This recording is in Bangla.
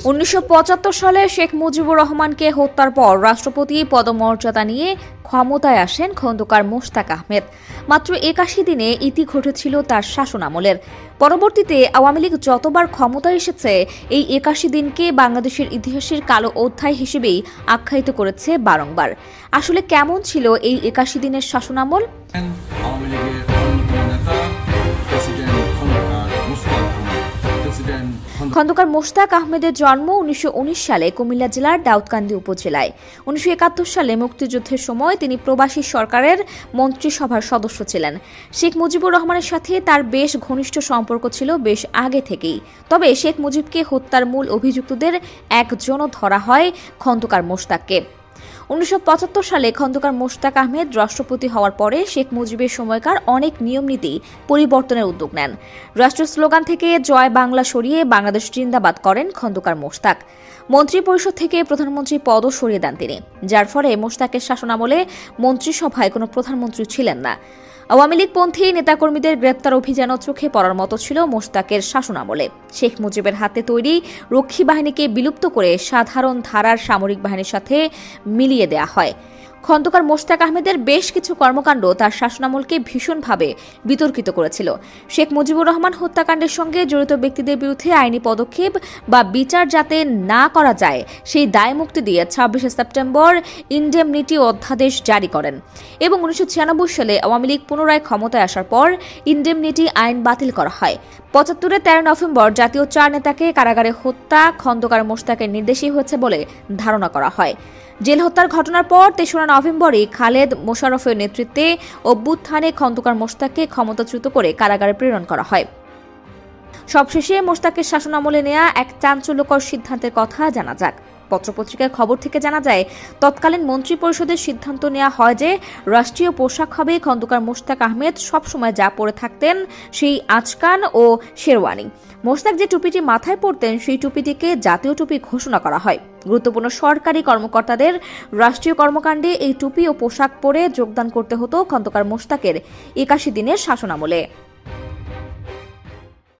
1975 সালে শেখ মুজিবুর রহমানকে হত্যার পর রাষ্ট্রপতি পদমর্যাদা নিয়ে ক্ষমতায় আসেন খন্দকার মোশতাক আহমেদ। মাত্র 81 দিনে ইতি ঘটেছিল তার শাসনামলের। পরবর্তীতে আওয়ামী লীগ যতবার ক্ষমতায় এসেছে এই 81 দিনকে বাংলাদেশের ইতিহাসের কালো অধ্যায় হিসেবেই আখ্যায়িত করেছে বারংবার। আসলে কেমন ছিল এই 81 দিনের শাসনামল? খন্দকার মোশতাক আহমেদের জন্ম 1919 সালে কুমিল্লা জেলার দাউদকান্দি উপজেলায়। 1971 সালে মুক্তিযুদ্ধের সময় তিনি প্রবাসী সরকারের মন্ত্রিসভার সদস্য ছিলেন। শেখ মুজিবুর রহমানের সাথে তার বেশ ঘনিষ্ঠ সম্পর্ক ছিল বেশ আগে থেকেই। তবে শেখ মুজিবকে হত্যার মূল অভিযুক্তদের একজনও ধরা হয় খন্দকার মোশতাককে। 1975 সালে খন্দকার মোশতাক আহমেদ রাষ্ট্রপতি হওয়ার পরে শেখ মুজিবের সময়কার অনেক নিয়মনীতি পরিবর্তনের উদ্যোগ নেন। রাষ্ট্রীয় স্লোগান থেকে জয় বাংলা সরিয়ে বাংলাদেশ জিন্দাবাদ করেন খন্দকার মোশতাক। মন্ত্রিপরিষদ থেকে প্রধানমন্ত্রী পদও সরিয়ে দেন তিনি, যার ফলে মোশতাকের শাসনামলে মন্ত্রিসভায় কোনো প্রধানমন্ত্রী ছিলেন না। আওয়ামী লীগপন্থী নেতাকর্মীদের গ্রেপ্তার অভিযানও চোখে পড়ার মতো ছিল মোশতাকের শাসনামলে। শেখ মুজিবের হাতে তৈরি রক্ষী বাহিনীকে বিলুপ্ত করে সাধারণ ধারার সামরিক বাহিনীর সাথে মিলিয়ে দেয়া হয়। খন্দকার মোশতাক আহমেদের বেশ কিছু কর্মকাণ্ড তার শাসনামলকে ভীষণভাবে বিতর্কিত করেছিল। শেখ মুজিবুর রহমান হত্যাকাণ্ডের সঙ্গে জড়িত ব্যক্তিদের বিরুদ্ধে আইনি পদক্ষেপ বা বিচার যাতে না করা যায় সেই দায় মুক্তি দিয়ে 26 সেপ্টেম্বর ইনডেমনিটি অধ্যাদেশ জারি করেন এবং 1996 সালে আওয়ামী লীগ পুনরায় ক্ষমতায় আসার পর ইনডেমনিটি আইন বাতিল করা হয়। 75-এর 13 নভেম্বর জাতীয় 4 নেতাকে কারাগারে হত্যা খন্দকার মোশতাকের নির্দেশেই হয়েছে বলে ধারণা করা হয়। জেল হত্যার ঘটনার পর 3রা নভেম্বরই খালেদ মোশাররফের নেতৃত্বে অভ্যুত্থানে খন্দকার মোশতাককে ক্ষমতাচ্যুত করে কারাগারে প্রেরণ করা হয়। সবশেষে মোশতাকের শাসনামলে নেয়া এক চাঞ্চল্যকর সিদ্ধান্তের কথা জানা যাক। পত্রপত্রিকার খবর থেকে জানা যায়, তৎকালীন মন্ত্রিপরিষদের সিদ্ধান্ত নেওয়া হয় যে রাষ্ট্রীয় পোশাক হবে খন্দকার মোশতাক আহমেদ সবসময় যা পরে থাকতেন সেই আচকান ও শেরওয়ানি। মোশতাক যে টুপিটি মাথায় পরতেন সেই টুপিটিকে জাতীয় টুপি ঘোষণা করা হয়। গুরুত্বপূর্ণ সরকারি কর্মকর্তাদের রাষ্ট্রীয় কর্মকাণ্ডে এই টুপি ও পোশাক পরে যোগদান করতে হতো খন্দকার মোশতাকের 81 দিনের শাসনামলে।